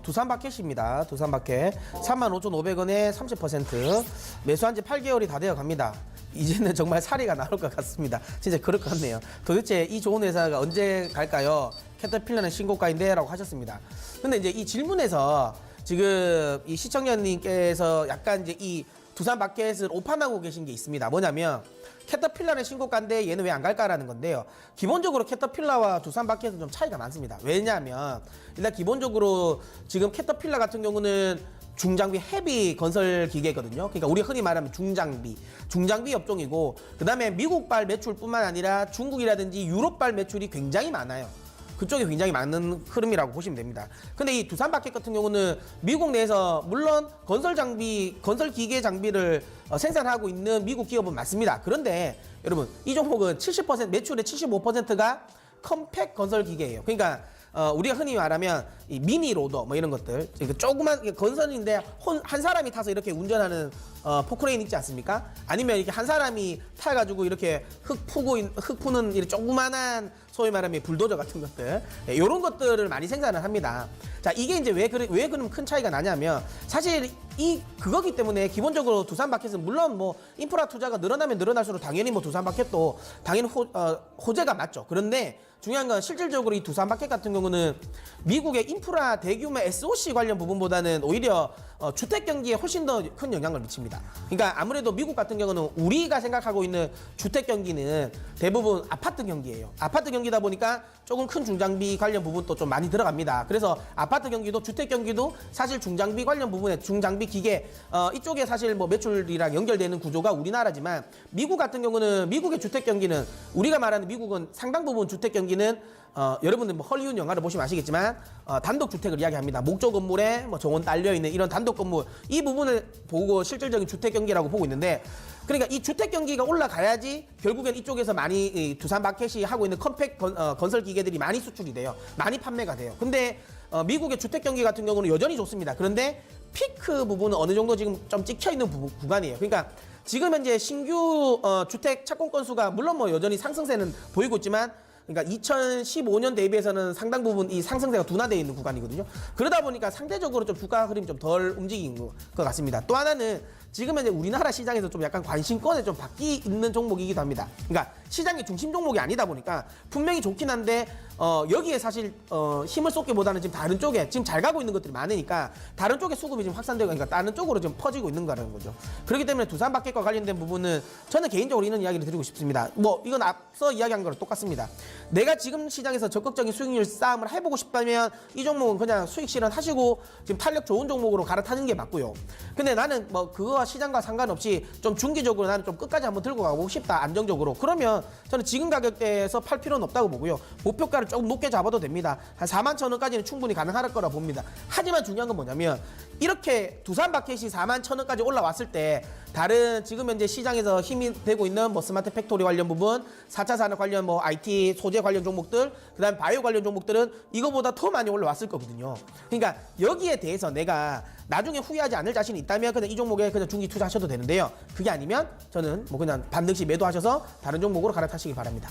두산마켓입니다. 두산마켓 35,500원에 30% 매수한 지 8개월이 다 되어 갑니다. 이제는 정말 사리가 나올 것 같습니다. 진짜 그럴 것 같네요. 도대체 이 좋은 회사가 언제 갈까요? 캐터필러는 신고가인데 라고 하셨습니다. 근데 이제 이 질문에서 지금 이 시청자님께서 약간 이제 이 두산마켓을 오판하고 계신 게 있습니다. 뭐냐면 캐터필러는 신고가인데 얘는 왜 안 갈까라는 건데요. 기본적으로 캐터필러와 두산마켓은 좀 차이가 많습니다. 왜냐하면 일단 기본적으로 지금 캐터필러 같은 경우는 중장비 헤비 건설 기계거든요. 그러니까 우리 흔히 말하면 중장비 업종이고, 그 다음에 미국발 매출뿐만 아니라 중국이라든지 유럽발 매출이 굉장히 많아요. 그쪽이 굉장히 많은 흐름이라고 보시면 됩니다. 근데 이 두산마켓 같은 경우는 미국 내에서 물론 건설 기계 장비를 생산하고 있는 미국 기업은 맞습니다. 그런데 여러분, 이 종목은 70% 매출의 75%가 컴팩 건설 기계예요. 그러니까 우리가 흔히 말하면 이 미니 로더 뭐 이런 것들, 조그만 건설인데 한 사람이 타서 이렇게 운전하는 포크레인 있지 않습니까? 아니면 이렇게 한 사람이 타가지고 이렇게 흙 푸는 이렇게 조그만한 소위 말하면 불도저 같은 것들, 이런 것들을 많이 생산을 합니다. 자, 이게 이제 왜 그럼 큰 차이가 나냐면, 사실 그거기 때문에 기본적으로 두산마켓은 물론 뭐 인프라 투자가 늘어나면 늘어날수록 당연히 뭐 두산마켓도 당연히 호재가 맞죠. 그런데 중요한 건 실질적으로 이 두산마켓 같은 경우는 미국의 인프라 대규모 SOC 관련 부분보다는 오히려 주택 경기에 훨씬 더 큰 영향을 미칩니다. 그러니까 아무래도 미국 같은 경우는 우리가 생각하고 있는 주택 경기는 대부분 아파트 경기예요. 아파트 경기다 보니까 조금 큰 중장비 관련 부분도 좀 많이 들어갑니다. 그래서 아파트 경기도 주택 경기도 사실 중장비 관련 부분에 중장비 기계 이쪽에 사실 뭐 매출이랑 연결되는 구조가 우리나라지만, 미국 같은 경우는 미국의 주택 경기는 우리가 말하는 미국은 상당 부분 주택 경기는 여러분들 뭐 헐리우드 영화를 보시면 아시겠지만 단독 주택을 이야기합니다. 목조 건물에 뭐 정원 딸려 있는 이런 단독 건물, 이 부분을 보고 실질적인 주택 경기라고 보고 있는데, 그러니까 이 주택 경기가 올라가야지 결국엔 이쪽에서 많이 두산마켓이 하고 있는 컴팩 건설 기계들이 많이 수출이 돼요. 많이 판매가 돼요. 근데 미국의 주택 경기 같은 경우는 여전히 좋습니다. 그런데 피크 부분은 어느 정도 지금 좀 찍혀 있는 구간이에요. 그러니까 지금 현재 신규 주택 착공 건수가 물론 뭐 여전히 상승세는 보이고 있지만, 그러니까 2015년 대비해서는 상당 부분 이 상승세가 둔화되어 있는 구간이거든요. 그러다 보니까 상대적으로 좀 주가 흐름이 좀 덜 움직인 것 같습니다. 또 하나는 지금 이제 우리나라 시장에서 좀 약간 관심권에 좀 바뀌 있는 종목이기도 합니다. 그러니까 시장의 중심 종목이 아니다 보니까 분명히 좋긴 한데 여기에 사실 힘을 쏟기보다는 지금 다른 쪽에 지금 잘 가고 있는 것들이 많으니까 다른 쪽에 수급이 지금 확산되고, 그러니까 다른 쪽으로 좀 퍼지고 있는 거라는 거죠. 그렇기 때문에 두산마켓과 관련된 부분은 저는 개인적으로 이런 이야기를 드리고 싶습니다. 뭐 이건 앞서 이야기한 거랑 똑같습니다. 내가 지금 시장에서 적극적인 수익률 싸움을 해보고 싶다면 이 종목은 그냥 수익 실현하시고 지금 탄력 좋은 종목으로 갈아타는 게 맞고요. 근데 나는 뭐 그거와 시장과 상관없이 좀 중기적으로 나는 좀 끝까지 한번 들고 가고 싶다, 안정적으로. 그러면 저는 지금 가격대에서 팔 필요는 없다고 보고요. 목표가를 조금 높게 잡아도 됩니다. 한 41,000원까지는 충분히 가능할 거라 봅니다. 하지만 중요한 건 뭐냐면, 이렇게 두산마켓이 41,000원까지 올라왔을 때 다른 지금 현재 시장에서 힘이 되고 있는 뭐 스마트 팩토리 관련 부분, 4차 산업 관련 뭐 IT 소재 관련 종목들, 그다음 바이오 관련 종목들은 이거보다 더 많이 올라왔을 거거든요. 그러니까 여기에 대해서 내가 나중에 후회하지 않을 자신이 있다면 그냥 이 종목에 그냥 중기 투자하셔도 되는데요. 그게 아니면 저는 뭐 그냥 반드시 매도하셔서 다른 종목으로 갈아타시기 바랍니다.